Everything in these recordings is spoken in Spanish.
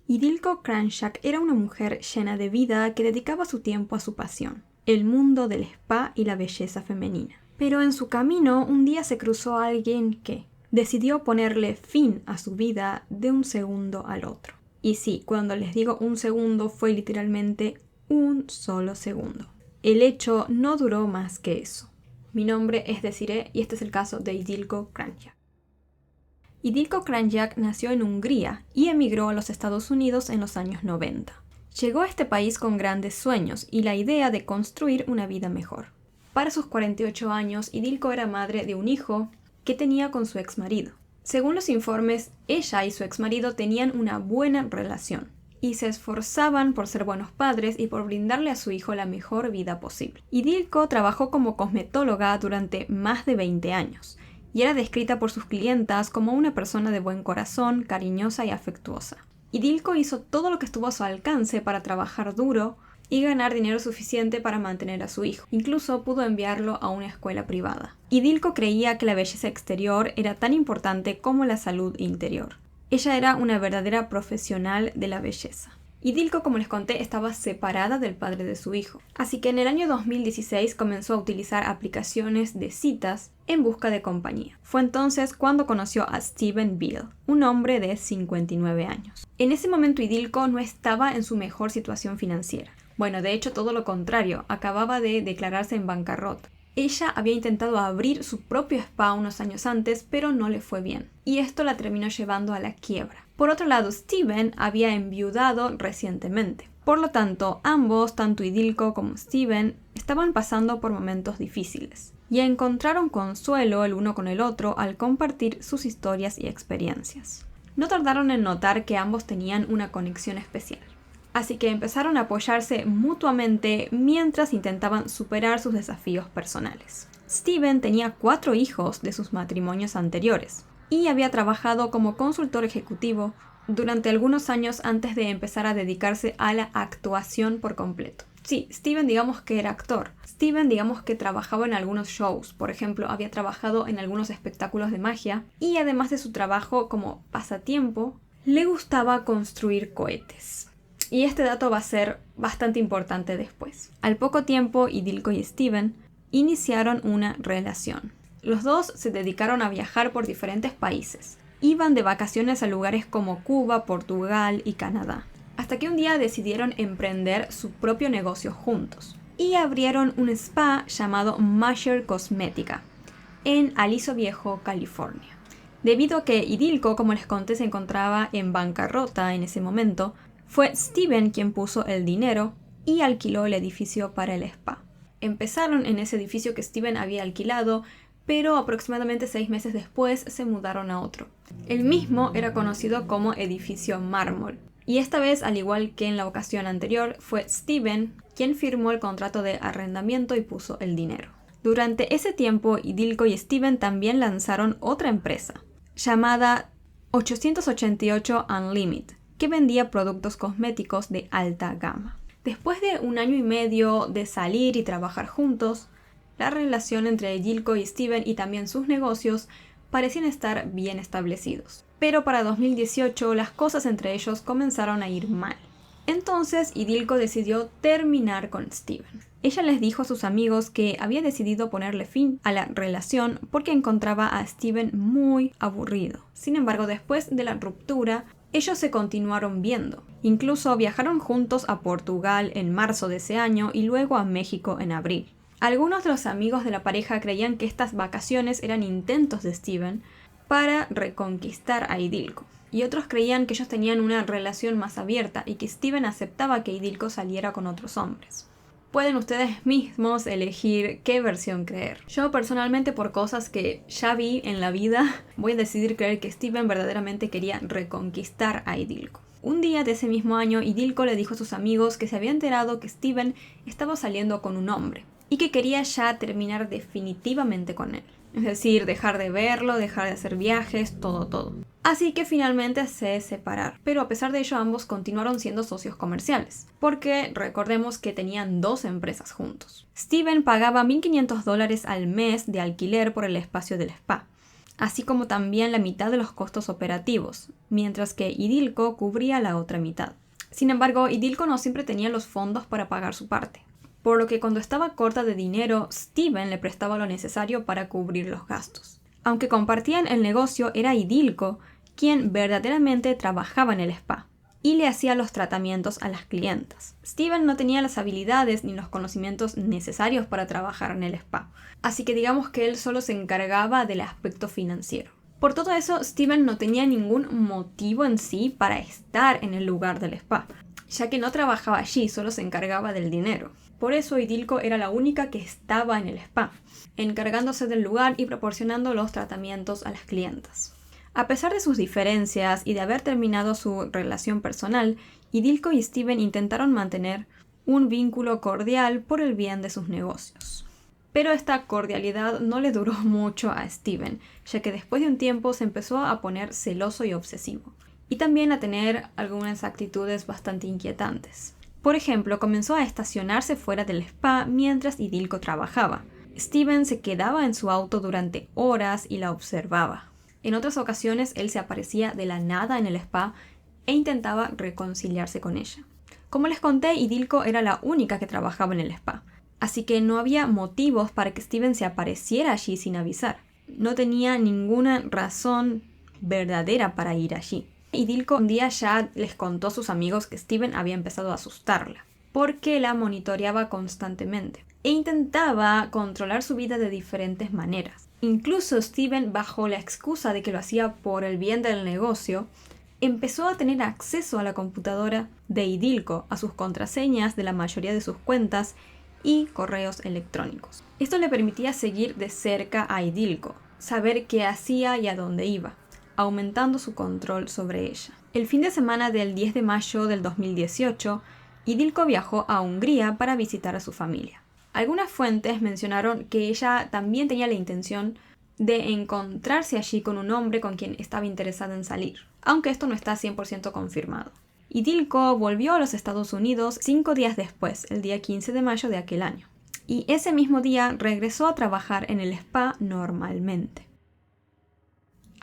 Idilko Kranjčak era una mujer llena de vida que dedicaba su tiempo a su pasión, el mundo del spa y la belleza femenina. Pero en su camino un día se cruzó alguien que decidió ponerle fin a su vida de un segundo al otro. Y sí, cuando les digo un segundo fue literalmente un solo segundo. El hecho no duró más que eso. Mi nombre es Desiree y este es el caso de Idilko Kranjčak. Idilko Kranjčak nació en Hungría y emigró a los Estados Unidos en los años 90. Llegó a este país con grandes sueños y la idea de construir una vida mejor. Para sus 48 años, Idilko era madre de un hijo que tenía con su exmarido. Según los informes, ella y su exmarido tenían una buena relación y se esforzaban por ser buenos padres y por brindarle a su hijo la mejor vida posible. Idilko trabajó como cosmetóloga durante más de 20 años y era descrita por sus clientas como una persona de buen corazón, cariñosa y afectuosa. Idilko hizo todo lo que estuvo a su alcance para trabajar duro y ganar dinero suficiente para mantener a su hijo. Incluso pudo enviarlo a una escuela privada. Idilko creía que la belleza exterior era tan importante como la salud interior. Ella era una verdadera profesional de la belleza. Idilko, como les conté, estaba separada del padre de su hijo. Así que en el año 2016 comenzó a utilizar aplicaciones de citas en busca de compañía. Fue entonces cuando conoció a Steven Bill, un hombre de 59 años. En ese momento Idilko no estaba en su mejor situación financiera. Bueno, de hecho todo lo contrario, acababa de declararse en bancarrota. Ella había intentado abrir su propio spa unos años antes, pero no le fue bien. Y esto la terminó llevando a la quiebra. Por otro lado, Steven había enviudado recientemente. Por lo tanto, ambos, tanto Idilko como Steven, estaban pasando por momentos difíciles. Y encontraron consuelo el uno con el otro al compartir sus historias y experiencias. No tardaron en notar que ambos tenían una conexión especial. Así que empezaron a apoyarse mutuamente mientras intentaban superar sus desafíos personales. Steven tenía 4 hijos de sus matrimonios anteriores y había trabajado como consultor ejecutivo durante algunos años antes de empezar a dedicarse a la actuación por completo. Sí, Steven digamos que era actor. Steven digamos que trabajaba en algunos shows. Por ejemplo, había trabajado en algunos espectáculos de magia y además de su trabajo como pasatiempo, le gustaba construir cohetes. Y este dato va a ser bastante importante después. Al poco tiempo, Idilko y Steven iniciaron una relación. Los dos se dedicaron a viajar por diferentes países. Iban de vacaciones a lugares como Cuba, Portugal y Canadá. Hasta que un día decidieron emprender su propio negocio juntos. Y abrieron un spa llamado Masher Cosmética en Aliso Viejo, California. Debido a que Idilko, como les conté, se encontraba en bancarrota en ese momento, fue Steven quien puso el dinero y alquiló el edificio para el spa. Empezaron en ese edificio que Steven había alquilado, pero aproximadamente 6 meses después se mudaron a otro. El mismo era conocido como Edificio Mármol. Y esta vez, al igual que en la ocasión anterior, fue Steven quien firmó el contrato de arrendamiento y puso el dinero. Durante ese tiempo, Idilko y Steven también lanzaron otra empresa, llamada 888 Unlimited, que vendía productos cosméticos de alta gama. Después de 1 año y medio de salir y trabajar juntos, la relación entre Idilko y Steven y también sus negocios parecían estar bien establecidos. Pero para 2018 las cosas entre ellos comenzaron a ir mal. Entonces Idilko decidió terminar con Steven. Ella les dijo a sus amigos que había decidido ponerle fin a la relación porque encontraba a Steven muy aburrido. Sin embargo, después de la ruptura, ellos se continuaron viendo. Incluso viajaron juntos a Portugal en marzo de ese año y luego a México en abril. Algunos de los amigos de la pareja creían que estas vacaciones eran intentos de Steven para reconquistar a Idilko. Y otros creían que ellos tenían una relación más abierta y que Steven aceptaba que Idilko saliera con otros hombres. Pueden ustedes mismos elegir qué versión creer. Yo personalmente, por cosas que ya vi en la vida, voy a decidir creer que Steven verdaderamente quería reconquistar a Idilko. Un día de ese mismo año, Idilko le dijo a sus amigos que se había enterado que Steven estaba saliendo con un hombre y que quería ya terminar definitivamente con él. Es decir, dejar de verlo, dejar de hacer viajes, todo. Así que finalmente se separaron. Pero a pesar de ello, ambos continuaron siendo socios comerciales. Porque recordemos que tenían 2 empresas juntos. Steven pagaba $1,500 al mes de alquiler por el espacio del spa. así como también la mitad de los costos operativos, mientras que Idilco cubría la otra mitad. Sin embargo, Idilco no siempre tenía los fondos para pagar su parte, por lo que cuando estaba corta de dinero, Steven le prestaba lo necesario para cubrir los gastos. Aunque compartían el negocio, era Idilco quien verdaderamente trabajaba en el spa y le hacía los tratamientos a las clientas. Steven no tenía las habilidades ni los conocimientos necesarios para trabajar en el spa, así que digamos que él solo se encargaba del aspecto financiero. Por todo eso, Steven no tenía ningún motivo en sí para estar en el lugar del spa, ya que no trabajaba allí, solo se encargaba del dinero. Por eso Idilco era la única que estaba en el spa, encargándose del lugar y proporcionando los tratamientos a las clientas. A pesar de sus diferencias y de haber terminado su relación personal, Idilco y Steven intentaron mantener un vínculo cordial por el bien de sus negocios. Pero esta cordialidad no le duró mucho a Steven, ya que después de un tiempo se empezó a poner celoso y obsesivo, y también a tener algunas actitudes bastante inquietantes. Por ejemplo, comenzó a estacionarse fuera del spa mientras Idilco trabajaba. Steven se quedaba en su auto durante horas y la observaba. En otras ocasiones, él se aparecía de la nada en el spa e intentaba reconciliarse con ella. Como les conté, Idilco era la única que trabajaba en el spa, así que no había motivos para que Steven se apareciera allí sin avisar. No tenía ninguna razón verdadera para ir allí. Idilco un día ya les contó a sus amigos que Steven había empezado a asustarla, porque la monitoreaba constantemente e intentaba controlar su vida de diferentes maneras. Incluso Steven, bajo la excusa de que lo hacía por el bien del negocio, empezó a tener acceso a la computadora de Idilco, a sus contraseñas de la mayoría de sus cuentas y correos electrónicos. Esto le permitía seguir de cerca a Idilco, saber qué hacía y a dónde iba, aumentando su control sobre ella. El fin de semana del 10 de mayo del 2018, Idilco viajó a Hungría para visitar a su familia. Algunas fuentes mencionaron que ella también tenía la intención de encontrarse allí con un hombre con quien estaba interesada en salir, aunque esto no está 100% confirmado. Idilco volvió a los Estados Unidos 5 días después, el día 15 de mayo de aquel año, y ese mismo día regresó a trabajar en el spa normalmente.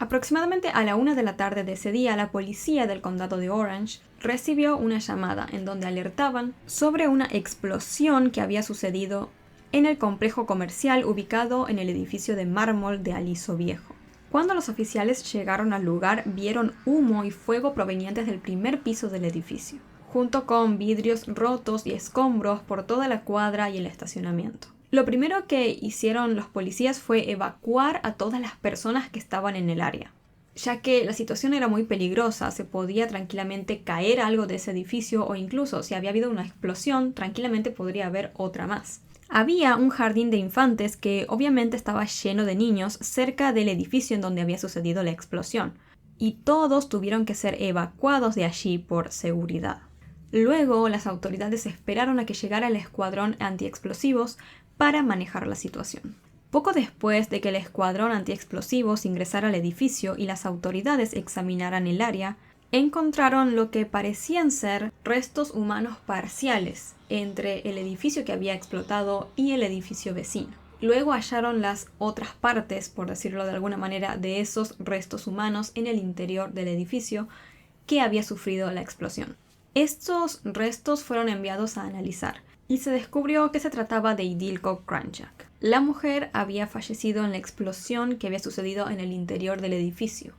Aproximadamente a la 1 de la tarde de ese día, la policía del condado de Orange recibió una llamada en donde alertaban sobre una explosión que había sucedido en el complejo comercial ubicado en el edificio de mármol de Aliso Viejo. Cuando los oficiales llegaron al lugar, vieron humo y fuego provenientes del primer piso del edificio, junto con vidrios rotos y escombros por toda la cuadra y el estacionamiento. Lo primero que hicieron los policías fue evacuar a todas las personas que estaban en el área, ya que la situación era muy peligrosa, se podía tranquilamente caer algo de ese edificio o incluso si había habido una explosión, tranquilamente podría haber otra más. Había un jardín de infantes que obviamente estaba lleno de niños cerca del edificio en donde había sucedido la explosión, y todos tuvieron que ser evacuados de allí por seguridad. Luego, las autoridades esperaron a que llegara el escuadrón antiexplosivos para manejar la situación. Poco después de que el escuadrón antiexplosivos ingresara al edificio y las autoridades examinaran el área, encontraron lo que parecían ser restos humanos parciales entre el edificio que había explotado y el edificio vecino. Luego hallaron las otras partes, por decirlo de alguna manera, de esos restos humanos en el interior del edificio que había sufrido la explosión. Estos restos fueron enviados a analizar y se descubrió que se trataba de Idilco Kranjčak. La mujer había fallecido en la explosión que había sucedido en el interior del edificio,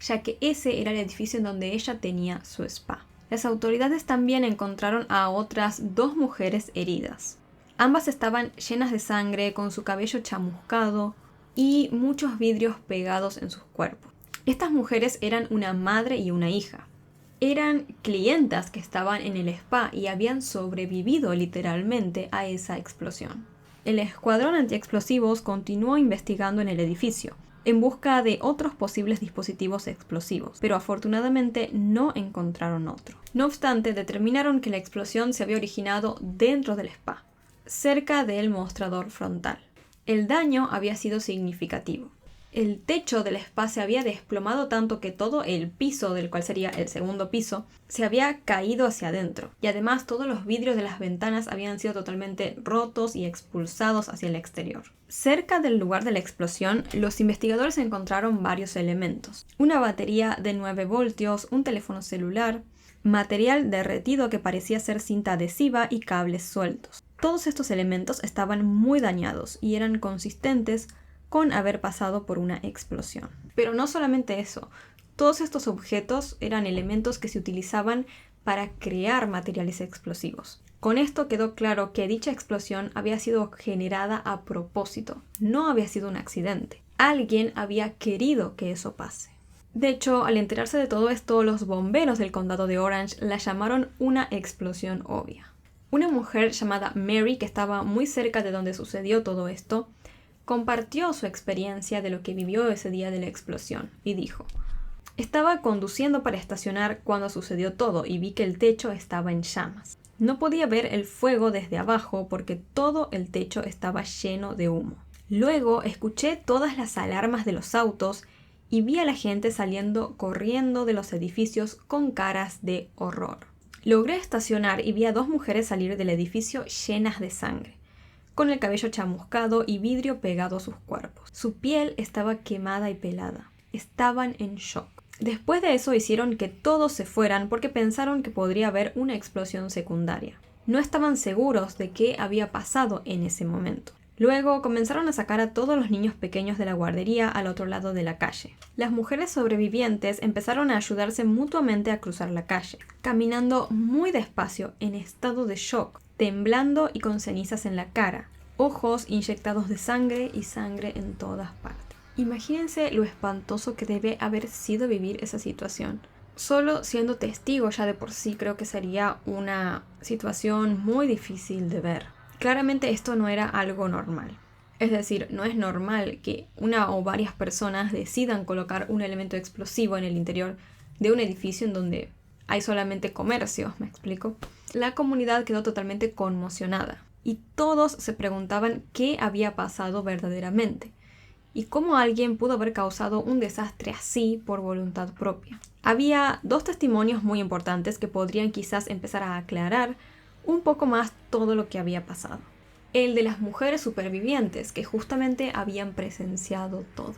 ya que ese era el edificio en donde ella tenía su spa. Las autoridades también encontraron a otras 2 mujeres heridas. Ambas estaban llenas de sangre, con su cabello chamuscado y muchos vidrios pegados en sus cuerpos. Estas mujeres eran una madre y una hija. Eran clientas que estaban en el spa y habían sobrevivido literalmente a esa explosión. El escuadrón antiexplosivos continuó investigando en el edificio, en busca de otros posibles dispositivos explosivos, pero afortunadamente no encontraron otro. No obstante, determinaron que la explosión se había originado dentro del spa, cerca del mostrador frontal. El daño había sido significativo. El techo del spa se había desplomado tanto que todo el piso, del cual sería el segundo piso, se había caído hacia adentro. Y además todos los vidrios de las ventanas habían sido totalmente rotos y expulsados hacia el exterior. Cerca del lugar de la explosión, los investigadores encontraron varios elementos. Una batería de 9 voltios, un teléfono celular, material derretido que parecía ser cinta adhesiva y cables sueltos. Todos estos elementos estaban muy dañados y eran consistentes con haber pasado por una explosión. Pero no solamente eso, todos estos objetos eran elementos que se utilizaban para crear materiales explosivos. Con esto quedó claro que dicha explosión había sido generada a propósito, no había sido un accidente. Alguien había querido que eso pase. De hecho, al enterarse de todo esto, los bomberos del condado de Orange la llamaron una explosión obvia. Una mujer llamada Mary, que estaba muy cerca de donde sucedió todo esto, compartió su experiencia de lo que vivió ese día de la explosión y dijo: estaba conduciendo para estacionar cuando sucedió todo y vi que el techo estaba en llamas. No podía ver el fuego desde abajo porque todo el techo estaba lleno de humo. Luego escuché todas las alarmas de los autos y vi a la gente saliendo corriendo de los edificios con caras de horror. Logré estacionar y vi a 2 mujeres salir del edificio llenas de sangre, con el cabello chamuscado y vidrio pegado a sus cuerpos. Su piel estaba quemada y pelada. Estaban en shock. Después de eso hicieron que todos se fueran porque pensaron que podría haber una explosión secundaria. No estaban seguros de qué había pasado en ese momento. Luego comenzaron a sacar a todos los niños pequeños de la guardería al otro lado de la calle. Las mujeres sobrevivientes empezaron a ayudarse mutuamente a cruzar la calle, caminando muy despacio, en estado de shock, temblando y con cenizas en la cara, ojos inyectados de sangre y sangre en todas partes. Imagínense lo espantoso que debe haber sido vivir esa situación. Solo siendo testigo ya de por sí creo que sería una situación muy difícil de ver. Claramente esto no era algo normal. Es decir, no es normal que una o varias personas decidan colocar un elemento explosivo en el interior de un edificio en donde hay solamente comercio, ¿me explico? La comunidad quedó totalmente conmocionada y todos se preguntaban qué había pasado verdaderamente y cómo alguien pudo haber causado un desastre así por voluntad propia. Había 2 testimonios muy importantes que podrían quizás empezar a aclarar un poco más todo lo que había pasado. El de las mujeres supervivientes que justamente habían presenciado todo.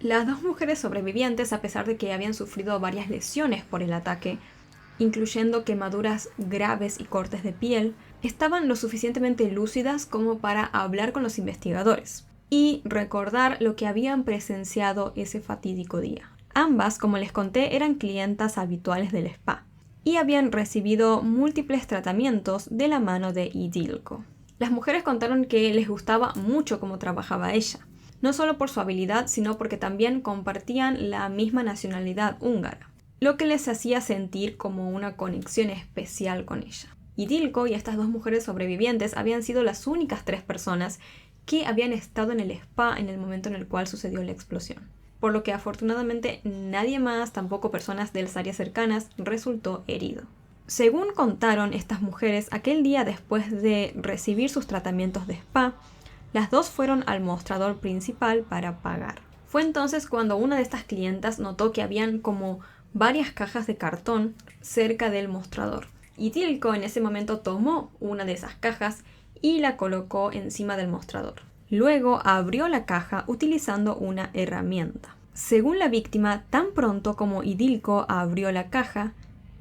Las 2 mujeres sobrevivientes, a pesar de que habían sufrido varias lesiones por el ataque, incluyendo quemaduras graves y cortes de piel, estaban lo suficientemente lúcidas como para hablar con los investigadores y recordar lo que habían presenciado ese fatídico día. Ambas, como les conté, eran clientas habituales del spa y habían recibido múltiples tratamientos de la mano de Idilco. Las mujeres contaron que les gustaba mucho cómo trabajaba ella, no solo por su habilidad, sino porque también compartían la misma nacionalidad húngara, lo que les hacía sentir como una conexión especial con ella. Idilco y estas 2 mujeres sobrevivientes habían sido las únicas 3 personas que habían estado en el spa en el momento en el cual sucedió la explosión, por lo que afortunadamente nadie más, tampoco personas de las áreas cercanas, resultó herido. Según contaron estas mujeres, aquel día después de recibir sus tratamientos de spa, las 2 fueron al mostrador principal para pagar. Fue entonces cuando una de estas clientas notó que habían como varias cajas de cartón cerca del mostrador. Y Idilco en ese momento tomó una de esas cajas y la colocó encima del mostrador. Luego abrió la caja utilizando una herramienta. Según la víctima, tan pronto como Idilco abrió la caja,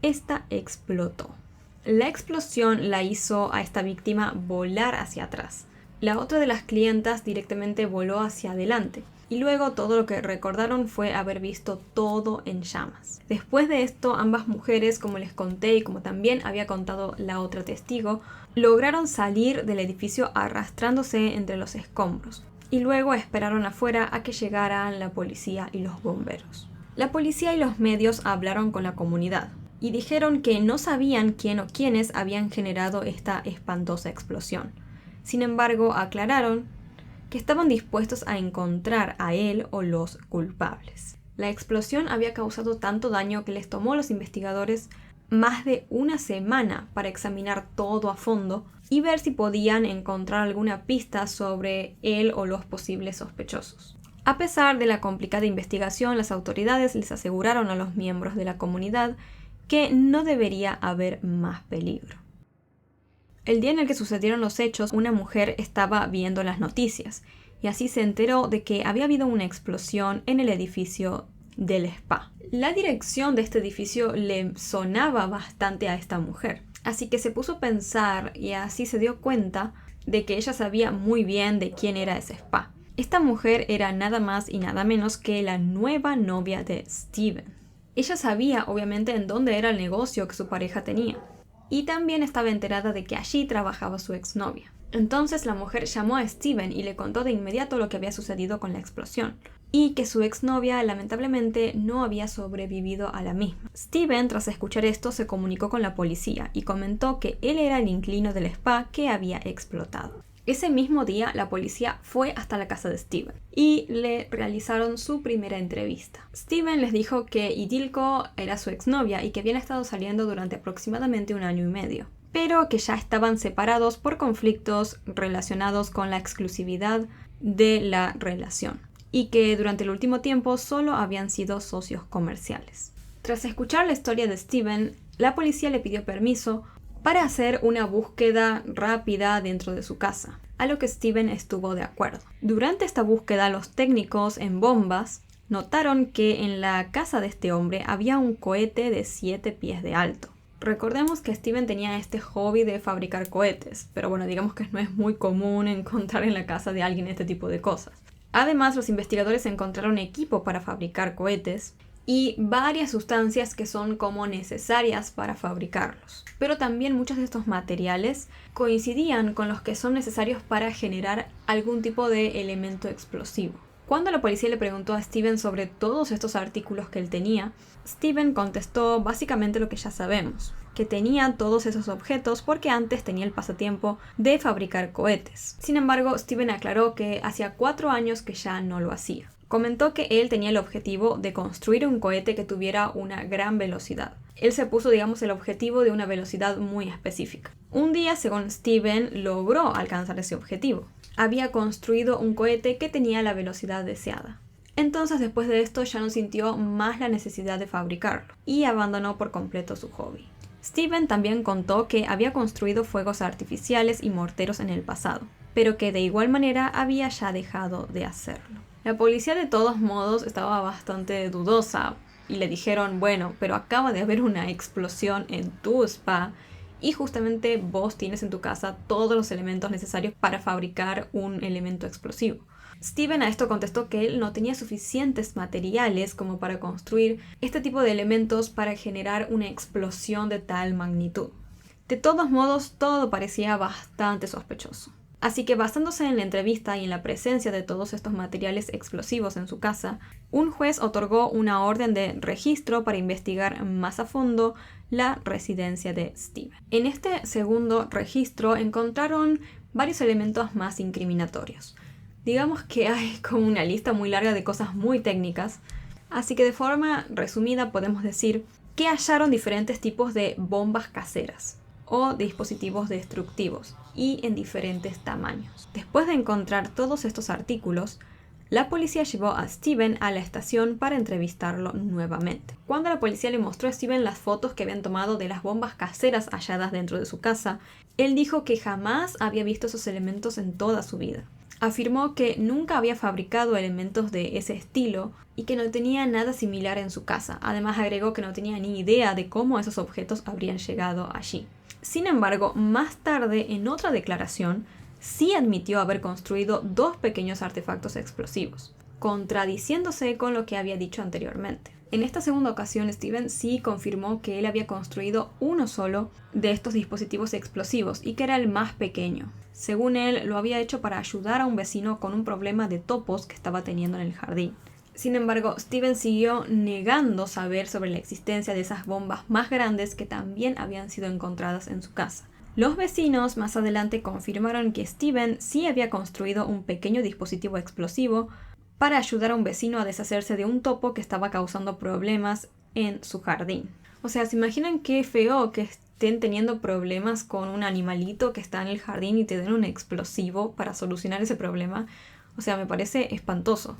esta explotó. La explosión la hizo a esta víctima volar hacia atrás. La otra de las clientas directamente voló hacia adelante. Y luego todo lo que recordaron fue haber visto todo en llamas. Después de esto, ambas mujeres, como les conté y como también había contado la otra testigo, lograron salir del edificio arrastrándose entre los escombros. Y luego esperaron afuera a que llegaran la policía y los bomberos. La policía y los medios hablaron con la comunidad y dijeron que no sabían quién o quiénes habían generado esta espantosa explosión. Sin embargo, aclararon que estaban dispuestos a encontrar a él o los culpables. La explosión había causado tanto daño que les tomó a los investigadores más de una semana para examinar todo a fondo y ver si podían encontrar alguna pista sobre él o los posibles sospechosos. A pesar de la complicada investigación, las autoridades les aseguraron a los miembros de la comunidad que no debería haber más peligro. El día en el que sucedieron los hechos, una mujer estaba viendo las noticias y así se enteró de que había habido una explosión en el edificio del spa. La dirección de este edificio le sonaba bastante a esta mujer, así que se puso a pensar y así se dio cuenta de que ella sabía muy bien de quién era ese spa. Esta mujer era nada más y nada menos que la nueva novia de Steven. Ella sabía obviamente en dónde era el negocio que su pareja tenía. Y también estaba enterada de que allí trabajaba su exnovia. Entonces la mujer llamó a Steven y le contó de inmediato lo que había sucedido con la explosión y que su exnovia lamentablemente no había sobrevivido a la misma. Steven, tras escuchar esto, se comunicó con la policía y comentó que él era el inquilino del spa que había explotado. Ese mismo día, la policía fue hasta la casa de Steven y le realizaron su primera entrevista. Steven les dijo que Idilko era su exnovia y que habían estado saliendo durante aproximadamente 1 año y medio, pero que ya estaban separados por conflictos relacionados con la exclusividad de la relación y que durante el último tiempo solo habían sido socios comerciales. Tras escuchar la historia de Steven, la policía le pidió permiso para hacer una búsqueda rápida dentro de su casa, a lo que Steven estuvo de acuerdo. Durante esta búsqueda, los técnicos en bombas notaron que en la casa de este hombre había un cohete de 7 pies de alto. Recordemos que Steven tenía este hobby de fabricar cohetes, pero bueno, digamos que no es muy común encontrar en la casa de alguien este tipo de cosas. Además, los investigadores encontraron equipo para fabricar cohetes y varias sustancias que son como necesarias para fabricarlos. Pero también muchos de estos materiales coincidían con los que son necesarios para generar algún tipo de elemento explosivo. Cuando la policía le preguntó a Steven sobre todos estos artículos que él tenía, Steven contestó básicamente lo que ya sabemos, que tenía todos esos objetos porque antes tenía el pasatiempo de fabricar cohetes. Sin embargo, Steven aclaró que hacía 4 años que ya no lo hacía. Comentó que él tenía el objetivo de construir un cohete que tuviera una gran velocidad. Él se puso, digamos, el objetivo de una velocidad muy específica. Un día, según Steven, logró alcanzar ese objetivo. Había construido un cohete que tenía la velocidad deseada. Entonces, después de esto, ya no sintió más la necesidad de fabricarlo y abandonó por completo su hobby. Steven también contó que había construido fuegos artificiales y morteros en el pasado, pero que de igual manera había ya dejado de hacerlo. La policía de todos modos estaba bastante dudosa y le dijeron, bueno, pero acaba de haber una explosión en tu spa y justamente vos tienes en tu casa todos los elementos necesarios para fabricar un elemento explosivo. Steven a esto contestó que él no tenía suficientes materiales como para construir este tipo de elementos para generar una explosión de tal magnitud. De todos modos, todo parecía bastante sospechoso. Así que basándose en la entrevista y en la presencia de todos estos materiales explosivos en su casa, un juez otorgó una orden de registro para investigar más a fondo la residencia de Steven. En este segundo registro encontraron varios elementos más incriminatorios. Digamos que hay como una lista muy larga de cosas muy técnicas, así que de forma resumida podemos decir que hallaron diferentes tipos de bombas caseras o dispositivos destructivos y en diferentes tamaños. Después de encontrar todos estos artículos, la policía llevó a Steven a la estación para entrevistarlo nuevamente. Cuando la policía le mostró a Steven las fotos que habían tomado de las bombas caseras halladas dentro de su casa, él dijo que jamás había visto esos elementos en toda su vida. Afirmó que nunca había fabricado elementos de ese estilo y que no tenía nada similar en su casa. Además agregó que no tenía ni idea de cómo esos objetos habrían llegado allí. Sin embargo, más tarde, en otra declaración, sí admitió haber construido 2 pequeños artefactos explosivos, contradiciéndose con lo que había dicho anteriormente. En esta segunda ocasión, Steven sí confirmó que él había construido uno solo de estos dispositivos explosivos y que era el más pequeño. Según él, lo había hecho para ayudar a un vecino con un problema de topos que estaba teniendo en el jardín. Sin embargo, Steven siguió negando saber sobre la existencia de esas bombas más grandes que también habían sido encontradas en su casa. Los vecinos más adelante confirmaron que Steven sí había construido un pequeño dispositivo explosivo para ayudar a un vecino a deshacerse de un topo que estaba causando problemas en su jardín. O sea, ¿se imaginan qué feo que estén teniendo problemas con un animalito que está en el jardín y te den un explosivo para solucionar ese problema? O sea, me parece espantoso.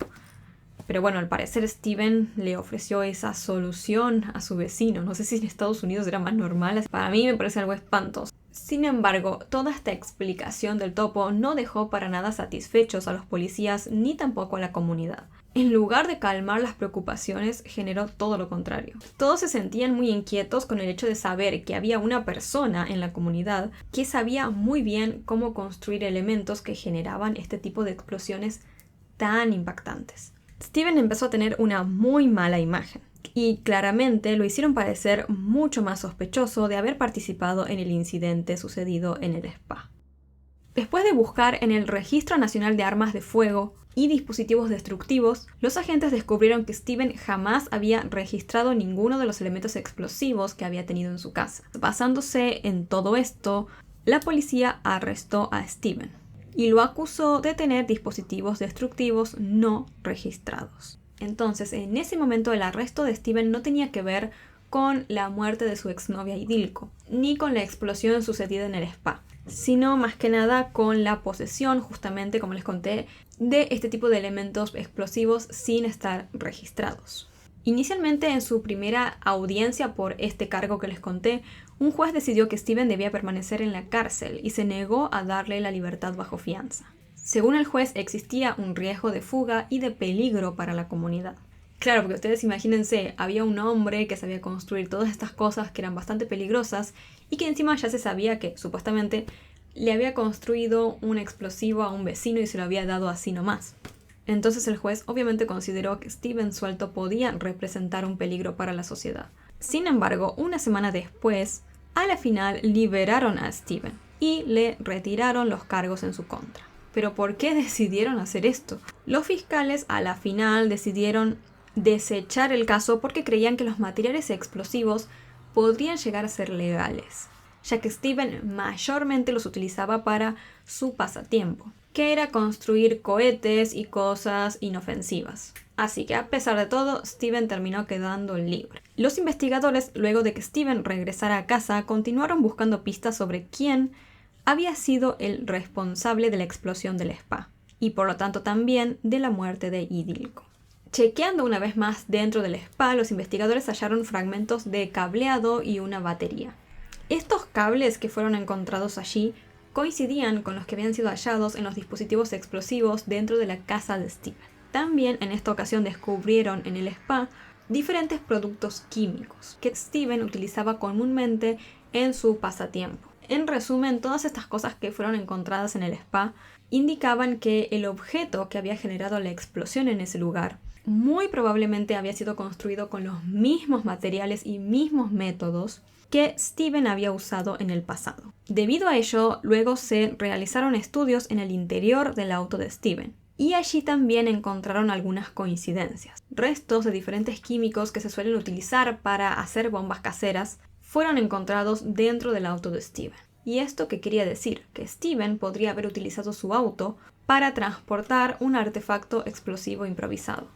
Pero bueno, al parecer Steven le ofreció esa solución a su vecino. No sé si en Estados Unidos era más normal. Para mí me parece algo espantoso. Sin embargo, toda esta explicación del topo no dejó para nada satisfechos a los policías ni tampoco a la comunidad. En lugar de calmar las preocupaciones, generó todo lo contrario. Todos se sentían muy inquietos con el hecho de saber que había una persona en la comunidad que sabía muy bien cómo construir elementos que generaban este tipo de explosiones tan impactantes. Steven empezó a tener una muy mala imagen y claramente lo hicieron parecer mucho más sospechoso de haber participado en el incidente sucedido en el spa. Después de buscar en el Registro Nacional de Armas de Fuego y dispositivos destructivos, los agentes descubrieron que Steven jamás había registrado ninguno de los elementos explosivos que había tenido en su casa. Basándose en todo esto, la policía arrestó a Steven y lo acusó de tener dispositivos destructivos no registrados. Entonces, en ese momento el arresto de Steven no tenía que ver con la muerte de su exnovia Idilco, ni con la explosión sucedida en el spa, sino más que nada con la posesión, justamente como les conté, de este tipo de elementos explosivos sin estar registrados. Inicialmente, en su primera audiencia por este cargo que les conté, un juez decidió que Steven debía permanecer en la cárcel y se negó a darle la libertad bajo fianza. Según el juez, existía un riesgo de fuga y de peligro para la comunidad. Claro, porque ustedes imagínense, había un hombre que sabía construir todas estas cosas que eran bastante peligrosas y que encima ya se sabía que, supuestamente, le había construido un explosivo a un vecino y se lo había dado así nomás. Entonces el juez obviamente consideró que Steven suelto podía representar un peligro para la sociedad. Sin embargo, una semana después, a la final liberaron a Steven y le retiraron los cargos en su contra. ¿Pero por qué decidieron hacer esto? Los fiscales a la final decidieron desechar el caso porque creían que los materiales explosivos podrían llegar a ser legales, ya que Steven mayormente los utilizaba para su pasatiempo, que era construir cohetes y cosas inofensivas. Así que a pesar de todo, Steven terminó quedando libre. Los investigadores, luego de que Steven regresara a casa, continuaron buscando pistas sobre quién había sido el responsable de la explosión del spa, y por lo tanto también de la muerte de Idilco. Chequeando una vez más dentro del spa, los investigadores hallaron fragmentos de cableado y una batería. Estos cables que fueron encontrados allí coincidían con los que habían sido hallados en los dispositivos explosivos dentro de la casa de Steven. También en esta ocasión descubrieron en el spa diferentes productos químicos que Steven utilizaba comúnmente en su pasatiempo. En resumen, todas estas cosas que fueron encontradas en el spa indicaban que el objeto que había generado la explosión en ese lugar muy probablemente había sido construido con los mismos materiales y mismos métodos que Steven había usado en el pasado. Debido a ello, luego se realizaron estudios en el interior del auto de Steven, y allí también encontraron algunas coincidencias. Restos de diferentes químicos que se suelen utilizar para hacer bombas caseras fueron encontrados dentro del auto de Steven. ¿Y esto qué quería decir? Que Steven podría haber utilizado su auto para transportar un artefacto explosivo improvisado.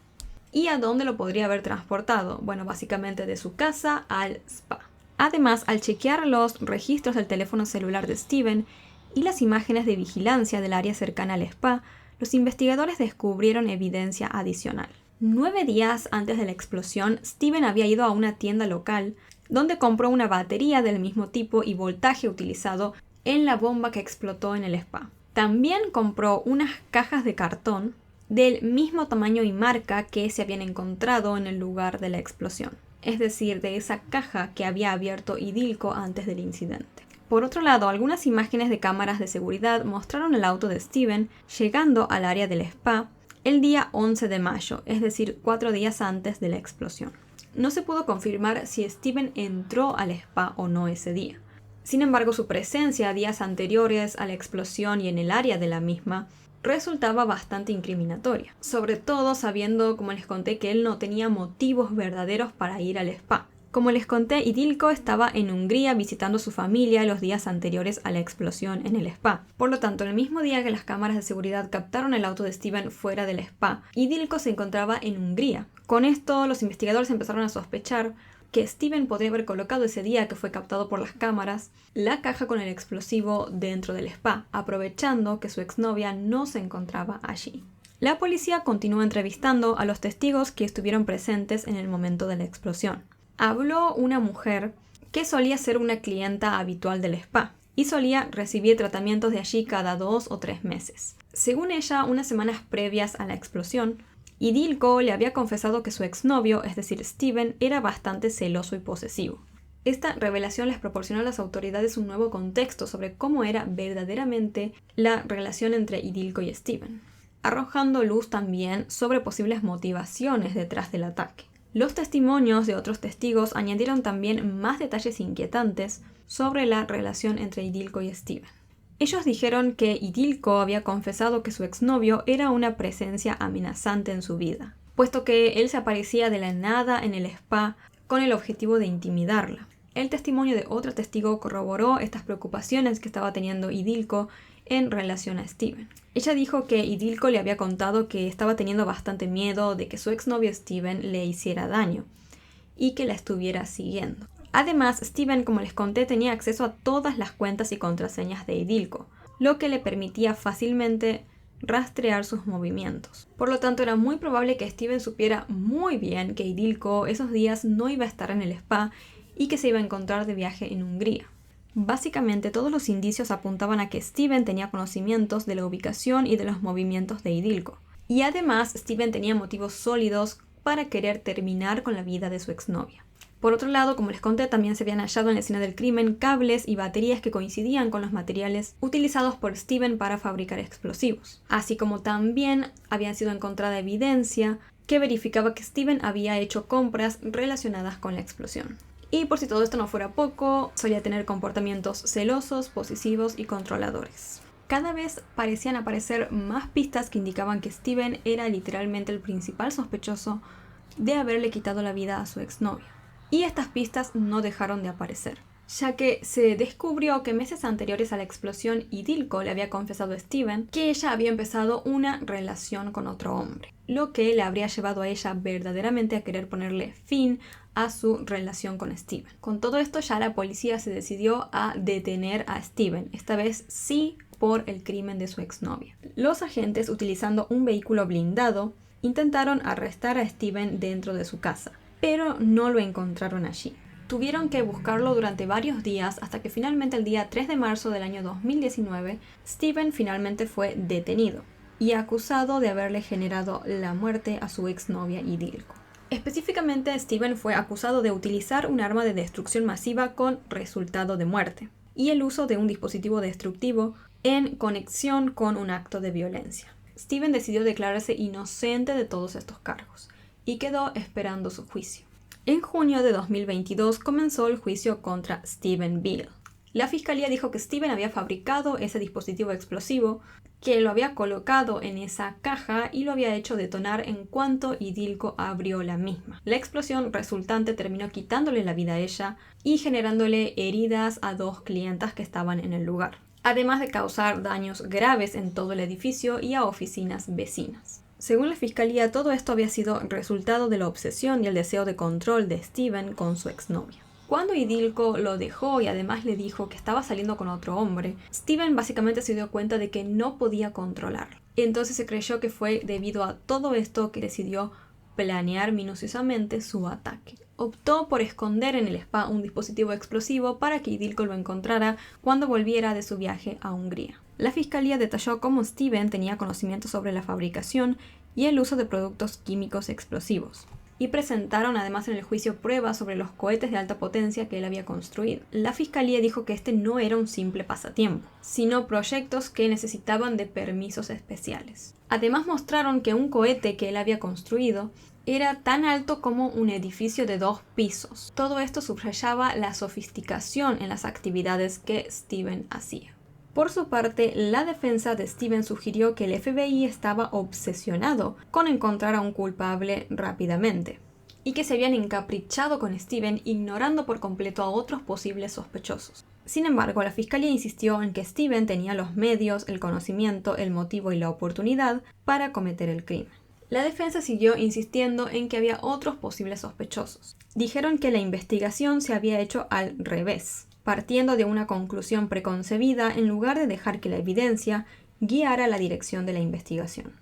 ¿Y a dónde lo podría haber transportado? Bueno, básicamente de su casa al spa. Además, al chequear los registros del teléfono celular de Steven y las imágenes de vigilancia del área cercana al spa, los investigadores descubrieron evidencia adicional. 9 días antes de la explosión, Steven había ido a una tienda local donde compró una batería del mismo tipo y voltaje utilizado en la bomba que explotó en el spa. También compró unas cajas de cartón del mismo tamaño y marca que se habían encontrado en el lugar de la explosión, es decir, de esa caja que había abierto Idilco antes del incidente. Por otro lado, algunas imágenes de cámaras de seguridad mostraron el auto de Steven llegando al área del spa el día 11 de mayo, es decir, 4 días antes de la explosión. No se pudo confirmar si Steven entró al spa o no ese día. Sin embargo, su presencia días anteriores a la explosión y en el área de la misma resultaba bastante incriminatoria, sobre todo sabiendo, como les conté, que él no tenía motivos verdaderos para ir al spa. Como les conté, Idilco estaba en Hungría visitando a su familia los días anteriores a la explosión en el spa. Por lo tanto, el mismo día que las cámaras de seguridad captaron el auto de Steven fuera del spa, Idilco se encontraba en Hungría. Con esto, los investigadores empezaron a sospechar que Steven podría haber colocado ese día que fue captado por las cámaras la caja con el explosivo dentro del spa, aprovechando que su exnovia no se encontraba allí. La policía continuó entrevistando a los testigos que estuvieron presentes en el momento de la explosión. Habló una mujer que solía ser una clienta habitual del spa y solía recibir tratamientos de allí cada 2 o 3 meses. Según ella, unas semanas previas a la explosión, Idilco le había confesado que su exnovio, es decir, Steven, era bastante celoso y posesivo. Esta revelación les proporcionó a las autoridades un nuevo contexto sobre cómo era verdaderamente la relación entre Idilco y Steven, arrojando luz también sobre posibles motivaciones detrás del ataque. Los testimonios de otros testigos añadieron también más detalles inquietantes sobre la relación entre Idilco y Steven. Ellos dijeron que Idilco había confesado que su exnovio era una presencia amenazante en su vida, puesto que él se aparecía de la nada en el spa con el objetivo de intimidarla. El testimonio de otro testigo corroboró estas preocupaciones que estaba teniendo Idilco en relación a Steven. Ella dijo que Idilco le había contado que estaba teniendo bastante miedo de que su exnovio Steven le hiciera daño y que la estuviera siguiendo. Además, Steven, como les conté, tenía acceso a todas las cuentas y contraseñas de Idilco, lo que le permitía fácilmente rastrear sus movimientos. Por lo tanto, era muy probable que Steven supiera muy bien que Idilco esos días no iba a estar en el spa y que se iba a encontrar de viaje en Hungría. Básicamente, todos los indicios apuntaban a que Steven tenía conocimientos de la ubicación y de los movimientos de Idilco. Y además, Steven tenía motivos sólidos para querer terminar con la vida de su exnovia. Por otro lado, como les conté, también se habían hallado en la escena del crimen cables y baterías que coincidían con los materiales utilizados por Steven para fabricar explosivos, así como también había sido encontrada evidencia que verificaba que Steven había hecho compras relacionadas con la explosión. Y por si todo esto no fuera poco, solía tener comportamientos celosos, posesivos y controladores. Cada vez parecían aparecer más pistas que indicaban que Steven era literalmente el principal sospechoso de haberle quitado la vida a su exnovia. Y estas pistas no dejaron de aparecer, ya que se descubrió que meses anteriores a la explosión Idilco le había confesado a Steven que ella había empezado una relación con otro hombre, lo que le habría llevado a ella verdaderamente a querer ponerle fin a su relación con Steven. Con todo esto ya la policía se decidió a detener a Steven, esta vez sí por el crimen de su exnovia. Los agentes, utilizando un vehículo blindado, intentaron arrestar a Steven dentro de su casa, pero no lo encontraron allí. Tuvieron que buscarlo durante varios días hasta que finalmente el día 3 de marzo del año 2019, Steven finalmente fue detenido y acusado de haberle generado la muerte a su exnovia Idilco. Específicamente, Steven fue acusado de utilizar un arma de destrucción masiva con resultado de muerte y el uso de un dispositivo destructivo en conexión con un acto de violencia. Steven decidió declararse inocente de todos estos cargos y quedó esperando su juicio. En junio de 2022 comenzó el juicio contra Steven Beale. La fiscalía dijo que Steven había fabricado ese dispositivo explosivo, que lo había colocado en esa caja y lo había hecho detonar en cuanto Idilco abrió la misma. La explosión resultante terminó quitándole la vida a ella y generándole heridas a 2 clientas que estaban en el lugar, además de causar daños graves en todo el edificio y a oficinas vecinas. Según la fiscalía, todo esto había sido resultado de la obsesión y el deseo de control de Steven con su exnovia. Cuando Idilco lo dejó y además le dijo que estaba saliendo con otro hombre, Steven básicamente se dio cuenta de que no podía controlarlo. Entonces se creyó que fue debido a todo esto que decidió planear minuciosamente su ataque. Optó por esconder en el spa un dispositivo explosivo para que Idilco lo encontrara cuando volviera de su viaje a Hungría. La fiscalía detalló cómo Steven tenía conocimiento sobre la fabricación y el uso de productos químicos explosivos, y presentaron además en el juicio pruebas sobre los cohetes de alta potencia que él había construido. La fiscalía dijo que este no era un simple pasatiempo, sino proyectos que necesitaban de permisos especiales. Además mostraron que un cohete que él había construido era tan alto como un edificio de 2 pisos. Todo esto subrayaba la sofisticación en las actividades que Steven hacía. Por su parte, la defensa de Steven sugirió que el FBI estaba obsesionado con encontrar a un culpable rápidamente y que se habían encaprichado con Steven ignorando por completo a otros posibles sospechosos. Sin embargo, la fiscalía insistió en que Steven tenía los medios, el conocimiento, el motivo y la oportunidad para cometer el crimen. La defensa siguió insistiendo en que había otros posibles sospechosos. Dijeron que la investigación se había hecho al revés, partiendo de una conclusión preconcebida en lugar de dejar que la evidencia guiara la dirección de la investigación.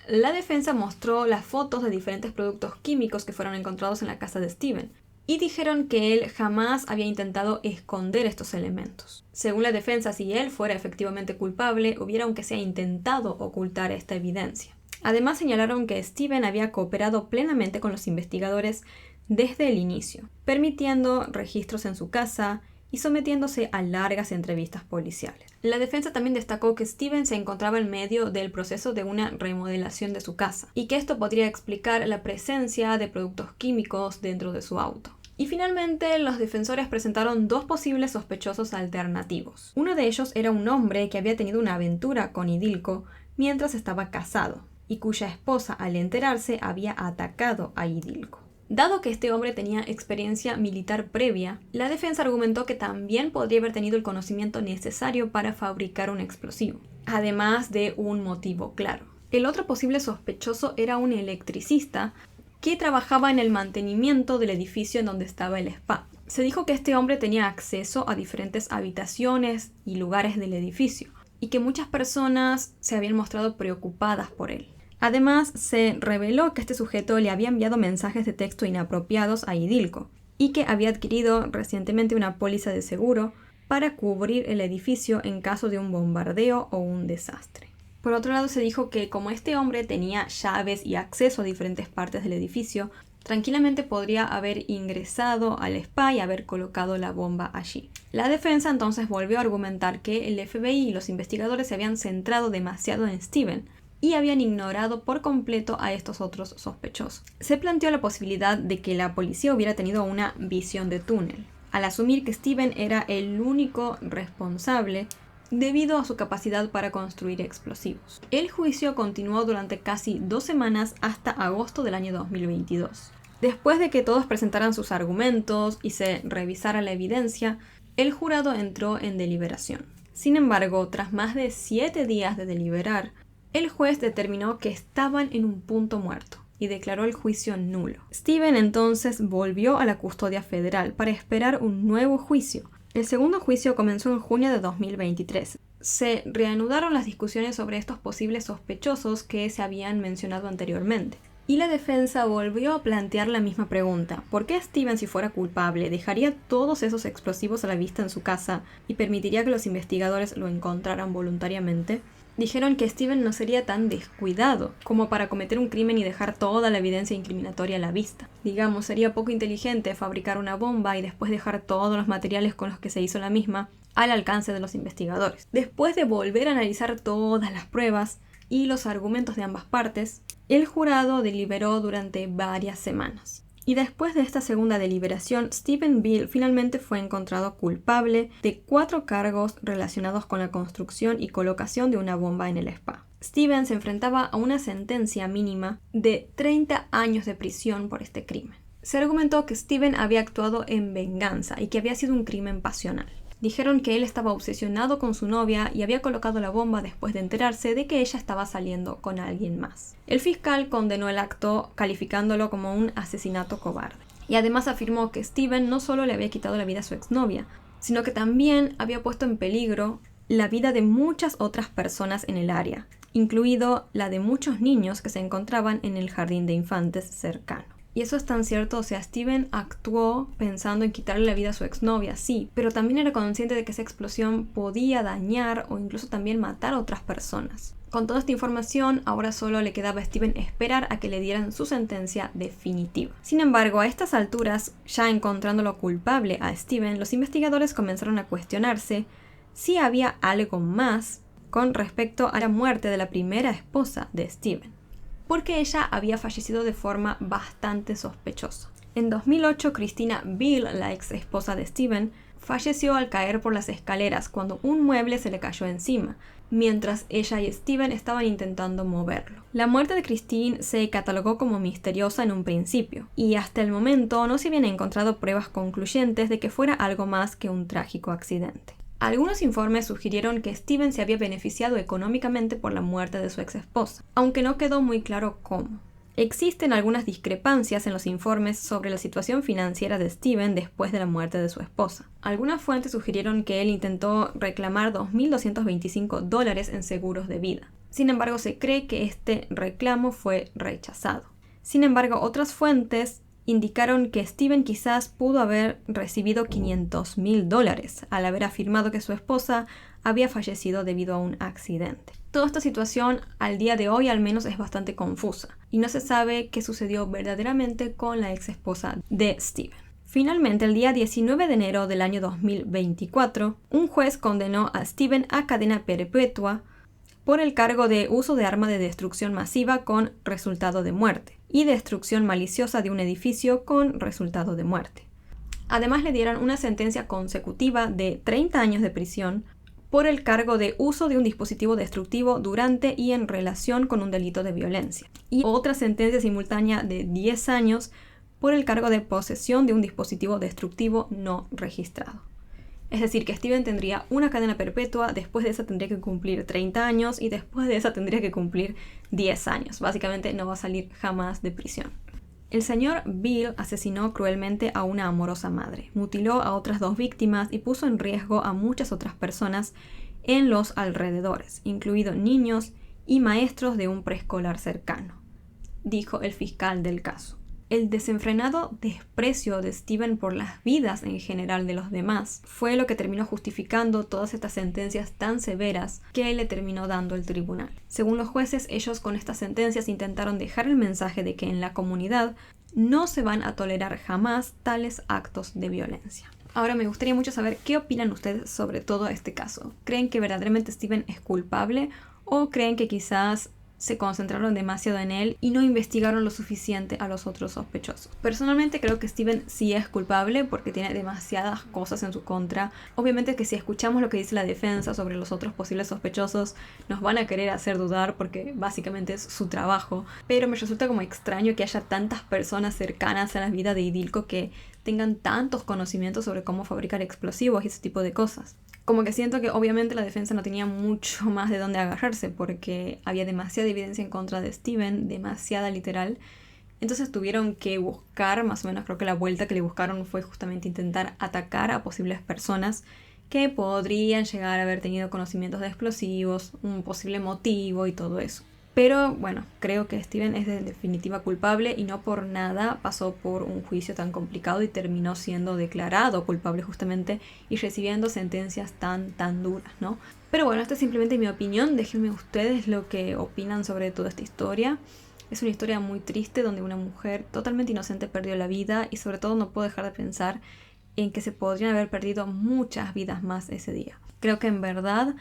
La defensa mostró las fotos de diferentes productos químicos que fueron encontrados en la casa de Steven y dijeron que él jamás había intentado esconder estos elementos. Según la defensa, si él fuera efectivamente culpable, hubiera aunque sea intentado ocultar esta evidencia. Además, señalaron que Steven había cooperado plenamente con los investigadores desde el inicio, permitiendo registros en su casa y sometiéndose a largas entrevistas policiales. La defensa también destacó que Steven se encontraba en medio del proceso de una remodelación de su casa y que esto podría explicar la presencia de productos químicos dentro de su auto. Y finalmente, los defensores presentaron dos posibles sospechosos alternativos. Uno de ellos era un hombre que había tenido una aventura con Idilco mientras estaba casado y cuya esposa, al enterarse, había atacado a Idilco. Dado que este hombre tenía experiencia militar previa, la defensa argumentó que también podría haber tenido el conocimiento necesario para fabricar un explosivo, además de un motivo claro. El otro posible sospechoso era un electricista que trabajaba en el mantenimiento del edificio en donde estaba el spa. Se dijo que este hombre tenía acceso a diferentes habitaciones y lugares del edificio, y que muchas personas se habían mostrado preocupadas por él. Además, se reveló que este sujeto le había enviado mensajes de texto inapropiados a Idilco y que había adquirido recientemente una póliza de seguro para cubrir el edificio en caso de un bombardeo o un desastre. Por otro lado, se dijo que como este hombre tenía llaves y acceso a diferentes partes del edificio, tranquilamente podría haber ingresado al spa y haber colocado la bomba allí. La defensa entonces volvió a argumentar que el FBI y los investigadores se habían centrado demasiado en Steven y habían ignorado por completo a estos otros sospechosos. Se planteó la posibilidad de que la policía hubiera tenido una visión de túnel, al asumir que Steven era el único responsable debido a su capacidad para construir explosivos. El juicio continuó durante casi 2 semanas hasta agosto del año 2022. Después de que todos presentaran sus argumentos y se revisara la evidencia, el jurado entró en deliberación. Sin embargo, tras más de 7 días de deliberar, el juez determinó que estaban en un punto muerto y declaró el juicio nulo. Steven entonces volvió a la custodia federal para esperar un nuevo juicio. El segundo juicio comenzó en junio de 2023. Se reanudaron las discusiones sobre estos posibles sospechosos que se habían mencionado anteriormente. Y la defensa volvió a plantear la misma pregunta. ¿Por qué Steven, si fuera culpable, dejaría todos esos explosivos a la vista en su casa y permitiría que los investigadores lo encontraran voluntariamente? Dijeron que Steven no sería tan descuidado como para cometer un crimen y dejar toda la evidencia incriminatoria a la vista. Digamos, sería poco inteligente fabricar una bomba y después dejar todos los materiales con los que se hizo la misma al alcance de los investigadores. Después de volver a analizar todas las pruebas y los argumentos de ambas partes, el jurado deliberó durante varias semanas. Y después de esta segunda deliberación, Steven Bill finalmente fue encontrado culpable de 4 cargos relacionados con la construcción y colocación de una bomba en el spa. Steven se enfrentaba a una sentencia mínima de 30 años de prisión por este crimen. Se argumentó que Steven había actuado en venganza y que había sido un crimen pasional. Dijeron que él estaba obsesionado con su novia y había colocado la bomba después de enterarse de que ella estaba saliendo con alguien más. El fiscal condenó el acto calificándolo como un asesinato cobarde. Y además afirmó que Steven no solo le había quitado la vida a su exnovia, sino que también había puesto en peligro la vida de muchas otras personas en el área, incluido la de muchos niños que se encontraban en el jardín de infantes cercano. Y eso es tan cierto, o sea, Steven actuó pensando en quitarle la vida a su exnovia, sí, pero también era consciente de que esa explosión podía dañar o incluso también matar a otras personas. Con toda esta información, ahora solo le quedaba a Steven esperar a que le dieran su sentencia definitiva. Sin embargo, a estas alturas, ya encontrándolo culpable a Steven, los investigadores comenzaron a cuestionarse si había algo más con respecto a la muerte de la primera esposa de Steven, porque ella había fallecido de forma bastante sospechosa. En 2008, Christina Bill, la ex esposa de Steven, falleció al caer por las escaleras cuando un mueble se le cayó encima, mientras ella y Steven estaban intentando moverlo. La muerte de Christine se catalogó como misteriosa en un principio, y hasta el momento no se habían encontrado pruebas concluyentes de que fuera algo más que un trágico accidente. Algunos informes sugirieron que Steven se había beneficiado económicamente por la muerte de su ex esposa, aunque no quedó muy claro cómo. Existen algunas discrepancias en los informes sobre la situación financiera de Steven después de la muerte de su esposa. Algunas fuentes sugirieron que él intentó reclamar $2.225 en seguros de vida. Sin embargo, se cree que este reclamo fue rechazado. Sin embargo, otras fuentes indicaron que Steven quizás pudo haber recibido $500,000 al haber afirmado que su esposa había fallecido debido a un accidente. Toda esta situación al día de hoy al menos es bastante confusa y no se sabe qué sucedió verdaderamente con la ex esposa de Steven. Finalmente, el día 19 de enero del año 2024, un juez condenó a Steven a cadena perpetua por el cargo de uso de arma de destrucción masiva con resultado de muerte y destrucción maliciosa de un edificio con resultado de muerte. Además, le dieron una sentencia consecutiva de 30 años de prisión por el cargo de uso de un dispositivo destructivo durante y en relación con un delito de violencia, y otra sentencia simultánea de 10 años por el cargo de posesión de un dispositivo destructivo no registrado. Es decir, que Steven tendría una cadena perpetua, después de esa tendría que cumplir 30 años y después de esa tendría que cumplir 10 años. Básicamente no va a salir jamás de prisión. El señor Bill asesinó cruelmente a una amorosa madre, mutiló a otras 2 víctimas y puso en riesgo a muchas otras personas en los alrededores, incluidos niños y maestros de un preescolar cercano, dijo el fiscal del caso. El desenfrenado desprecio de Steven por las vidas en general de los demás fue lo que terminó justificando todas estas sentencias tan severas que le terminó dando el tribunal. Según los jueces, ellos con estas sentencias intentaron dejar el mensaje de que en la comunidad no se van a tolerar jamás tales actos de violencia. Ahora me gustaría mucho saber qué opinan ustedes sobre todo este caso. ¿Creen que verdaderamente Steven es culpable o creen que quizás se concentraron demasiado en él y no investigaron lo suficiente a los otros sospechosos? Personalmente creo que Steven sí es culpable porque tiene demasiadas cosas en su contra. Obviamente que si escuchamos lo que dice la defensa sobre los otros posibles sospechosos, nos van a querer hacer dudar porque básicamente es su trabajo. Pero me resulta como extraño que haya tantas personas cercanas a la vida de Idilco que tengan tantos conocimientos sobre cómo fabricar explosivos y ese tipo de cosas. Como que siento que obviamente la defensa no tenía mucho más de dónde agarrarse porque había demasiada evidencia en contra de Steven, demasiada literal. Entonces tuvieron que buscar, más o menos creo que la vuelta que le buscaron fue justamente intentar atacar a posibles personas que podrían llegar a haber tenido conocimientos de explosivos, un posible motivo y todo eso. Pero bueno, creo que Steven es de definitiva culpable y no por nada pasó por un juicio tan complicado y terminó siendo declarado culpable justamente y recibiendo sentencias tan duras, ¿no? Pero bueno, esta es simplemente mi opinión. Déjenme ustedes lo que opinan sobre toda esta historia. Es una historia muy triste donde una mujer totalmente inocente perdió la vida y sobre todo no puedo dejar de pensar en que se podrían haber perdido muchas vidas más ese día. Creo que en verdad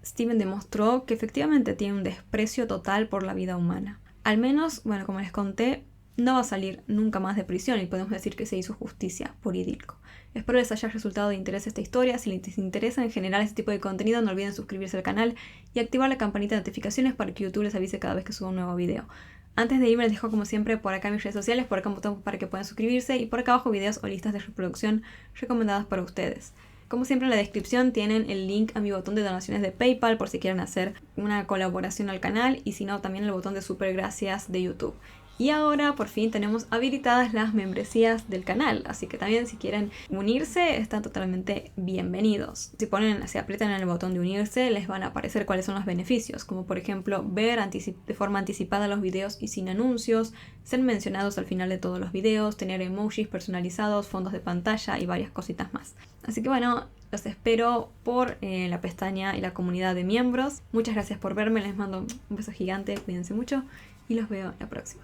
Steven demostró que efectivamente tiene un desprecio total por la vida humana. Al menos, bueno, como les conté, no va a salir nunca más de prisión y podemos decir que se hizo justicia por Idilco. Espero les haya resultado de interés esta historia. Si les interesa en general este tipo de contenido, no olviden suscribirse al canal y activar la campanita de notificaciones para que YouTube les avise cada vez que suba un nuevo video. Antes de irme les dejo como siempre por acá mis redes sociales, por acá un botón para que puedan suscribirse y por acá abajo videos o listas de reproducción recomendadas para ustedes. Como siempre en la descripción tienen el link a mi botón de donaciones de PayPal por si quieren hacer una colaboración al canal y si no también el botón de super gracias de YouTube. Y ahora por fin tenemos habilitadas las membresías del canal, así que también si quieren unirse están totalmente bienvenidos. Si aprietan en el botón de unirse les van a aparecer cuáles son los beneficios, como por ejemplo ver de forma anticipada los videos y sin anuncios, ser mencionados al final de todos los videos, tener emojis personalizados, fondos de pantalla y varias cositas más. Así que bueno, los espero por la pestaña y la comunidad de miembros. Muchas gracias por verme, les mando un beso gigante, cuídense mucho y los veo la próxima.